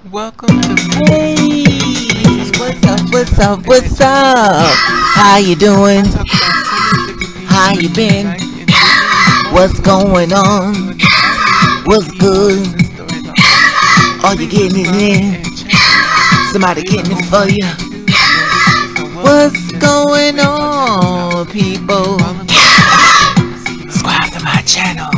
Welcome to Hey, what's up, what's up, what's up? How you doing? How you been? What's going on? What's good? Are you getting it in? Somebody getting it for you? What's going on, people? Subscribe to my channel.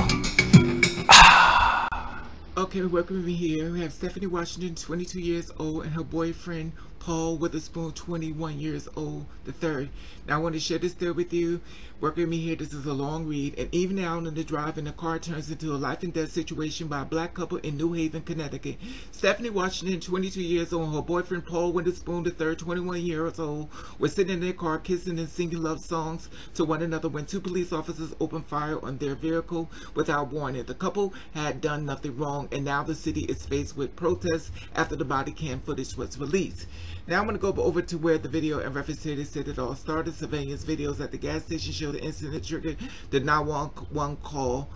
Okay, welcome me here. We have Stephanie Washington, 22 years old, and her boyfriend, Paul Witherspoon, 21 years old, the third. Now, I want to share this story with you. Working with me here, this is a long read. And even out on the drive in the car turns into a life and death situation by a black couple in New Haven, Connecticut. Stephanie Washington, 22 years old, and her boyfriend, Paul Witherspoon III, 21 years old, were sitting in their car kissing and singing love songs to one another when two police officers opened fire on their vehicle without warning. The couple had done nothing wrong, and now the city is faced with protests after the body cam footage was released. Now I'm going to go over to where the video and reference to said it all started. Surveillance videos at the gas station show the incident triggered the 911 call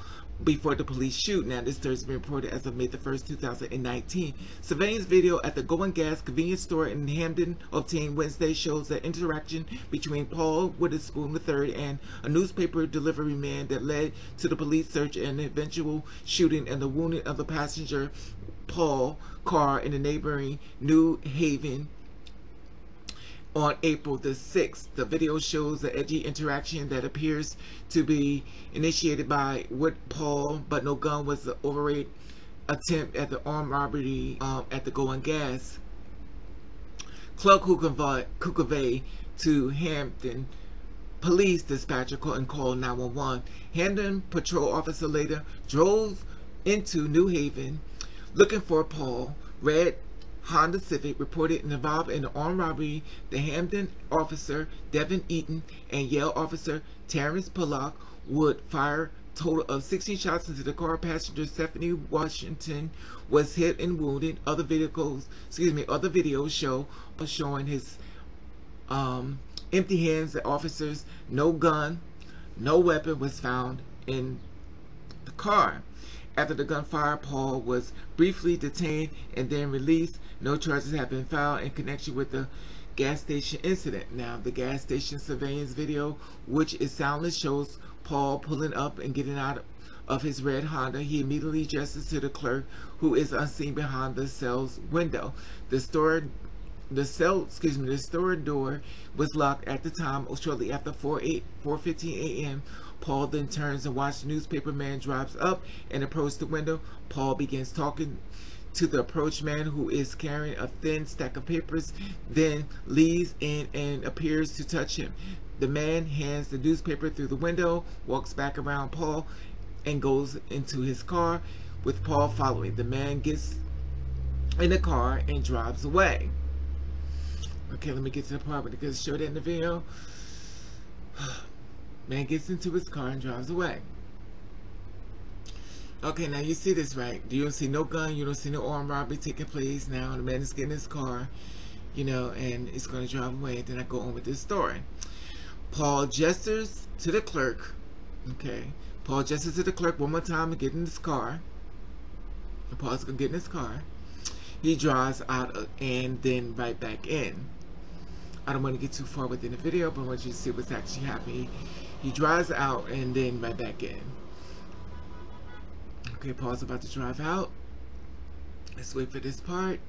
before the police shoot. Now this story has been reported as of May the 1st, 2019. Surveillance video at the Going Gas convenience store in Hamden obtained Wednesday shows the interaction between Paul Witherspoon III and a newspaper delivery man that led to the police search and eventual shooting and the wounding of the passenger Paul car in the neighboring New Haven on April the 6th. The video shows the edgy interaction that appears to be initiated by Paul, but no gun was the overrated attempt at the armed robbery at the Going Gas. Clark who conveyed to Hampton police dispatcher and called 911. Hampton patrol officer later drove into New Haven looking for Paul. Red Honda Civic reported involved in the armed robbery. The Hamden officer Devin Eaton and Yale officer Terrence Pollock would fire a total of 16 shots into the car. Passenger Stephanie Washington was hit and wounded. Other videos showing his empty hands. The officers, no gun, no weapon was found in the car. After the gunfire, Paul was briefly detained and then released. No charges have been filed in connection with the gas station incident. Now, the gas station surveillance video, which is soundless, shows Paul pulling up and getting out of his red Honda. He immediately gestures to the clerk, who is unseen behind the cell's window. The store door was locked at the time. Shortly after 4:15 a.m. Paul then turns and watches the newspaper man drives up and approaches the window. Paul begins talking to the approached man, who is carrying a thin stack of papers, then leaves in and appears to touch him. The man hands the newspaper through the window, walks back around Paul, and goes into his car, with Paul following. The man gets in the car and drives away. Okay, let me get to the part where it showed it in the video. Man gets into his car and drives away. Okay, now you see this, right? You don't see no gun, you don't see no armed robbery taking place. Now the man is getting in his car, and it's going to drive away. Then I go on with this story. Paul gestures to the clerk. Okay, Paul gestures to the clerk one more time and get in his car. And Paul's going to get in his car. He drives out and then right back in. I don't want to get too far within the video, but I want you to see what's actually happening. He drives out and then right back in. Okay, Paul's about to drive out. Let's wait for this part.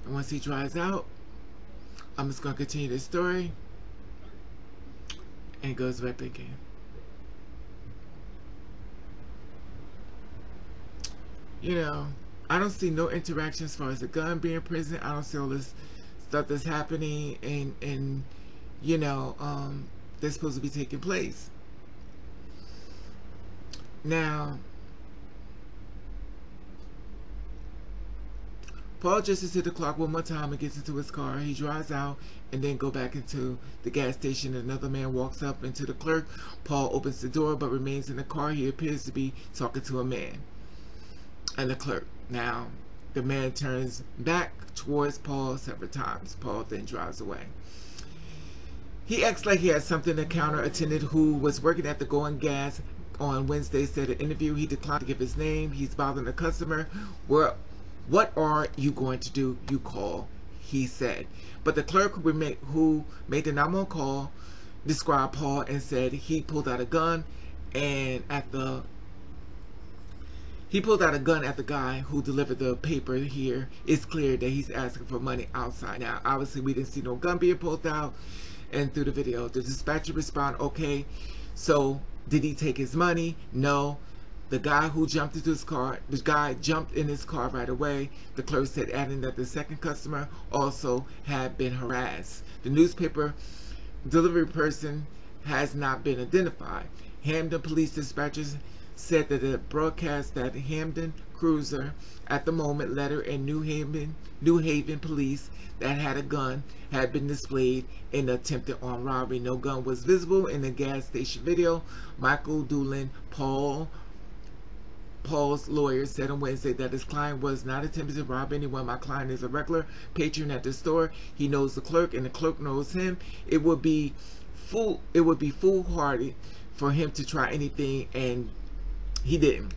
And once he drives out, I'm just going to continue this story. And it goes right back in. I don't see no interaction as far as the gun being present. I don't see all this stuff that's happening and that's supposed to be taking place. Now, Paul gestures to the clock one more time and gets into his car. He drives out and then go back into the gas station. Another man walks up into the clerk. Paul opens the door but remains in the car. He appears to be talking to a man and the clerk. Now, the man turns back towards Paul several times. Paul then drives away. He acts like he had something. The counter attendant who was working at the Going Gas on Wednesday said in an interview he declined to give his name. He's bothering a customer. Well, what are you going to do? You call, he said. But the clerk who made the 911 call described Paul and said he pulled out a gun and at the guy who delivered the paper here. It's clear that he's asking for money outside. Now, obviously, we didn't see no gun being pulled out. And through the video, the dispatcher responded, okay, so did he take his money? No. The guy who jumped into his car, the guy jumped in his car right away. The clerk said, adding that the second customer also had been harassed. The newspaper delivery person has not been identified. Hamden police dispatchers said that the broadcast that Hamden cruiser at the moment letter and New Haven police that had a gun had been displayed in the attempted armed robbery. No gun was visible in the gas station video. Michael Doolin, Paul's lawyer, said on Wednesday that his client was not attempting to rob anyone. My client is a regular patron at the store. He knows the clerk and the clerk knows him. It would be foolhardy for him to try anything, and he didn't.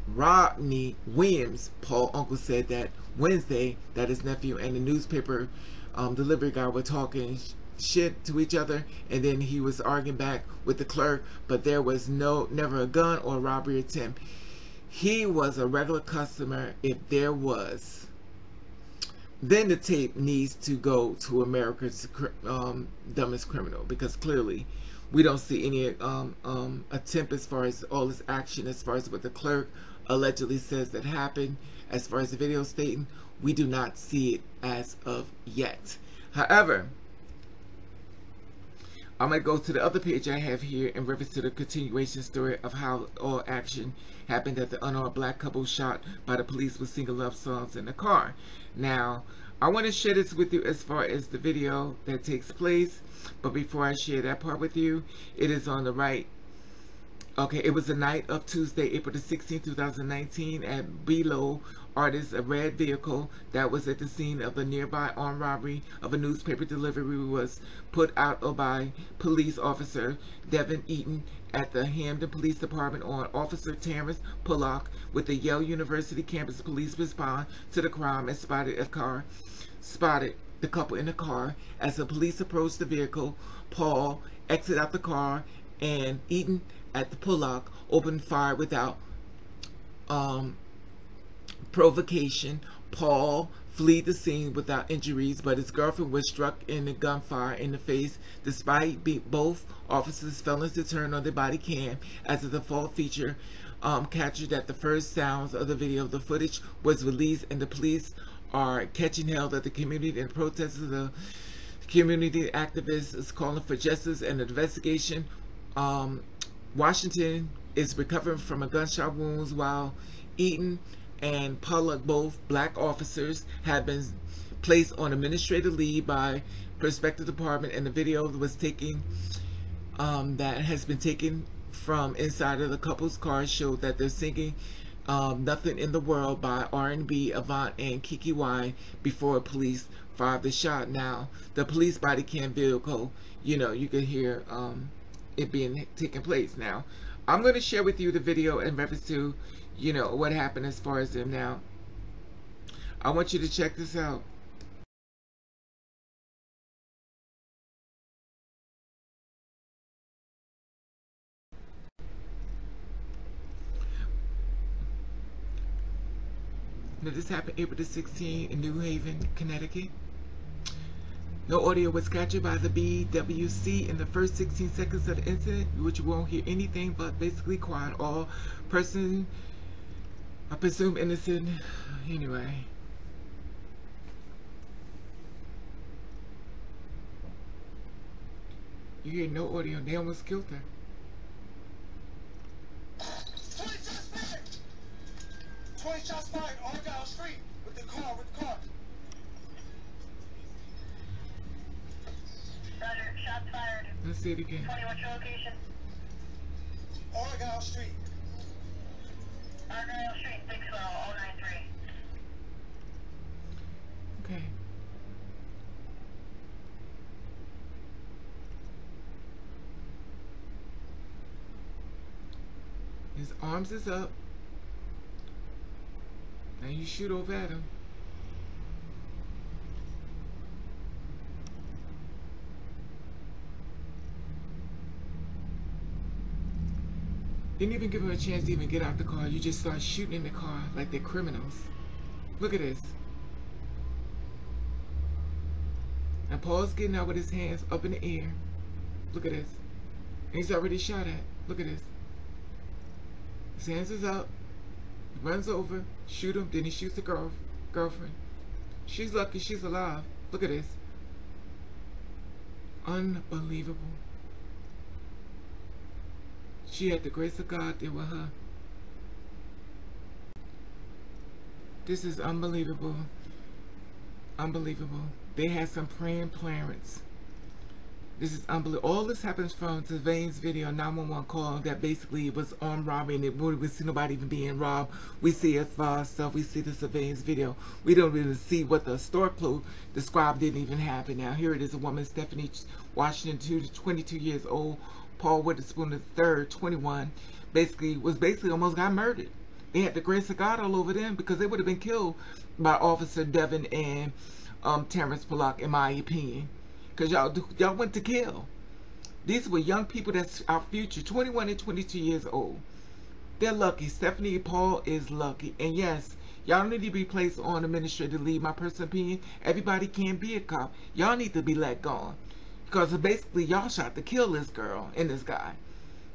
Rodney Williams, Paul's uncle, said that Wednesday that his nephew and the newspaper delivery guy were talking shit to each other, and then he was arguing back with the clerk, but there was never a gun or a robbery attempt. He was a regular customer. If there was, then the tape needs to go to America's dumbest criminal, because clearly we don't see any attempt as far as all this action, as far as what the clerk allegedly says that happened. As far as the video stating, we do not see it as of yet. However, I'm going to go to the other page I have here in reference to the continuation story of how all action happened at the unarmed black couple shot by the police with single love songs in the car. Now, I want to share this with you as far as the video that takes place, but before I share that part with you, it is on the right. Okay, it was the night of Tuesday, April the 16th, 2019 at Below Artists. A red vehicle that was at the scene of the nearby armed robbery of a newspaper delivery was put out by police officer Devin Eaton at the Hamden Police Department on. Officer Terrence Bullock with the Yale University campus police respond to the crime and spotted the couple in the car. As the police approached the vehicle, Paul exited out the car and Eaton at the Bullock opened fire without provocation. Paul fled the scene without injuries, but his girlfriend was struck in the gunfire in the face. Despite both officers failing to turn on the body cam as a default feature captured that the first sounds of the video, the footage was released, and the police are catching hell that the community and protesters, the community activists is calling for justice and an investigation. Washington is recovering from a gunshot wounds, while Eaton and Pollock, both black officers, have been placed on administrative leave by prospective department, and the video was taken that has been taken from inside of the couple's car showed that they're singing Nothing in the World by R&B Avant and Kiki Y before police fired the shot. Now, the police body cam vehicle, you could hear it being taking place. Now, I'm going to share with you the video in reference to, what happened as far as them. Now, I want you to check this out. Now, this happened April the 16th in New Haven, Connecticut. No audio was captured by the BWC in the first 16 seconds of the incident, which you won't hear anything but basically quiet. All person, I presume, innocent. Anyway. You hear no audio. They almost killed her. 20 shots fired on Argyle Street with the car. Roger, shots fired. Let's see it again. 20, what's your location? Argyle Street. Argyle Street, Bixwell, 093. Okay. Arms is up. Now you shoot over at him. Didn't even give him a chance to even get out the car. You just start shooting in the car like they're criminals. Look at this. Now Paul's getting out with his hands up in the air. Look at this. And he's already shot at. Look at this. His hands is up. He runs over, shoot him, then he shoots the girlfriend. She's lucky she's alive. Look at this. Unbelievable. She had the grace of God there with her. This is unbelievable. Unbelievable. They had some praying parents. This is unbelievable. All this happens from Surveillance video, 911 call that basically was armed robbery, and it really we see nobody even being robbed. We see as far as stuff. We see the surveillance video. We don't really see what the store clerk described didn't even happen. Now here it is, a woman, Stephanie Washington, 22 years old. Paul Witherspoon III, 21, basically almost got murdered. They had the grace of God all over them because they would have been killed by Officer Devin and Terrence Pollock, in my opinion. Because y'all went to kill. These were young people that's our future, 21 and 22 years old. They're lucky. Stephanie Paul is lucky. And yes, y'all need to be placed on administrative leave. My personal opinion, everybody can't be a cop. Y'all need to be let go. Because basically y'all shot to kill this girl and this guy.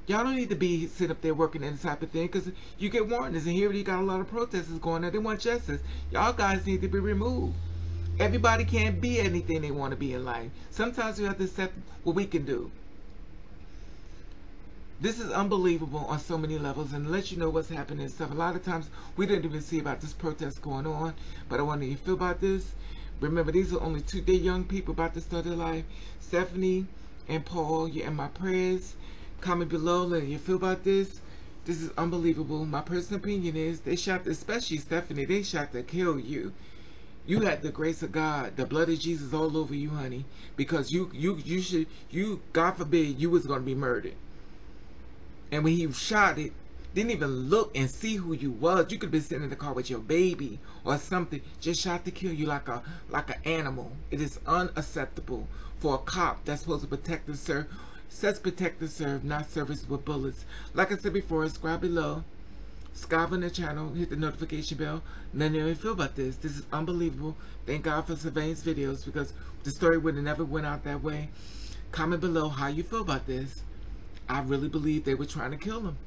Y'all don't need to be sitting up there working in this type of thing, because you get warnings, and here you got a lot of protesters going on. They want justice. Y'all guys need to be removed. Everybody can't be anything they want to be in life. Sometimes we have to accept what we can do. This is unbelievable on so many levels, and let you know what's happening and stuff. A lot of times we didn't even see about this protest going on, but I want you to feel about this. Remember, these are only they're young people about to start their life. Stephanie and Paul, you're in my prayers. Comment below, let you feel about this. This is unbelievable. My personal opinion is they shot, especially Stephanie, they shot to kill you. You had the grace of God, the blood of Jesus all over you, honey, because you God forbid you was going to be murdered. And when he shot it, didn't even look and see who you was. You could have been sitting in the car with your baby or something. Just shot to kill you like an animal. It is unacceptable for a cop that's supposed to protect and serve. Says protect and serve, not service with bullets. Like I said before, subscribe below. Subscribe on the channel. Hit the notification bell. Let me know how you feel about this. This is unbelievable. Thank God for surveillance videos, because the story would have never went out that way. Comment below how you feel about this. I really believe they were trying to kill him.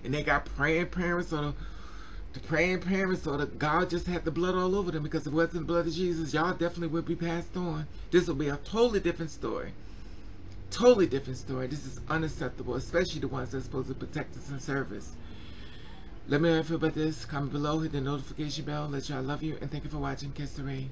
And they got praying parents, or the praying parents, or the God just had the blood all over them, because if it wasn't the blood of Jesus, y'all definitely would be passed on. This will be a totally different story. Totally different story. This is unacceptable, especially the ones that's supposed to protect us and serve us. Let me know how you feel about this. Comment below, hit the notification bell. Let y'all love you, and thank you for watching. Kiss the rain.